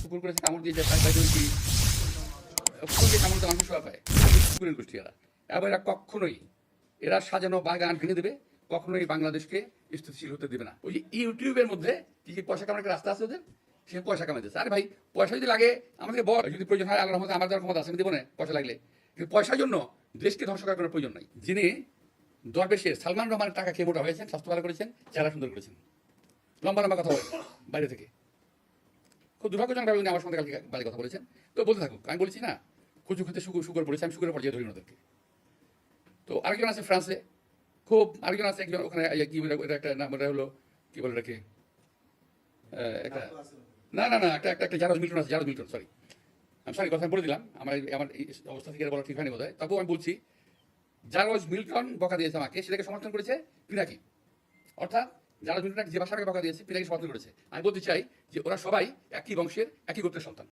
পুকুর করেছে কামড় দিয়ে যায় প্রায় 20 পুকুর দিয়ে কামড় দিয়ে মানুষ শোয়া পায় পুকুরের গোষ্ঠী এবার এরা কখনোই এরা সাজানো বাগান ভেঙে দেবে, কখনোই বাংলাদেশকে স্থিতিশীল হতে দেবে না। ওই যে ইউটিউবের মধ্যে কি পয়সা কামানোর একটা রাস্তা আছে ওদের, সে পয়সা কামাইতেছে। আরে ভাই পয়সা যদি লাগে আমাদেরকে বল, যদি প্রয়োজন হয় আল্লাহর রহমতে আমার দেওয়ার ক্ষমতা আছে, আমি দেবো না পয়সা লাগলে, কিন্তু পয়সার জন্য দেশকে ধ্বংস করার কোনো প্রয়োজন নাই। যিনি দরবেশের সালমান রহমানের টাকা খেয়ে মোটা হয়েছেন, স্বাস্থ্য ভালো করেছেন, চেহারা সুন্দর করেছেন, লম্বা লম্বা কথা বলেন বাইরে থেকে, খুব দুর্ভাগ্যজনকভাবে উনি আমার সঙ্গে কালকে বাইরে কথা বলেছেন। তো বলতে থাকুক, আমি বলছি না খুচু খেতে সুগার পড়েছে, আমি সুগারের পর্যায়ে ধরি ওদেরকে। তো আরেকজন আছে ফ্রান্সে, খুব আরেকজন আছে একজন ওখানে কি বলে একটা নাম, ওটা হলো কি বলে রাখে একটা না একটা একটা একটা জারজ মিল্টন আছে, জারজ মিল্টন, সরি আমি সরি কথা বলে দিলাম, আমার আমার এই অবস্থা থেকে বলা ঠিক হয়নি বোধ হয়, তবুও আমি বলছি জারজ মিল্টন বকা দিয়েছে আমাকে, সেটাকে সমর্থন করেছে পিনাকি, অর্থাৎ জারজ মিল্টন যে ভাষাকে বকা দিয়েছে পিনাকি সমর্থন করেছে। আমি বলতে চাই যে ওরা সবাই একই বংশের একই গোত্রের সন্তান।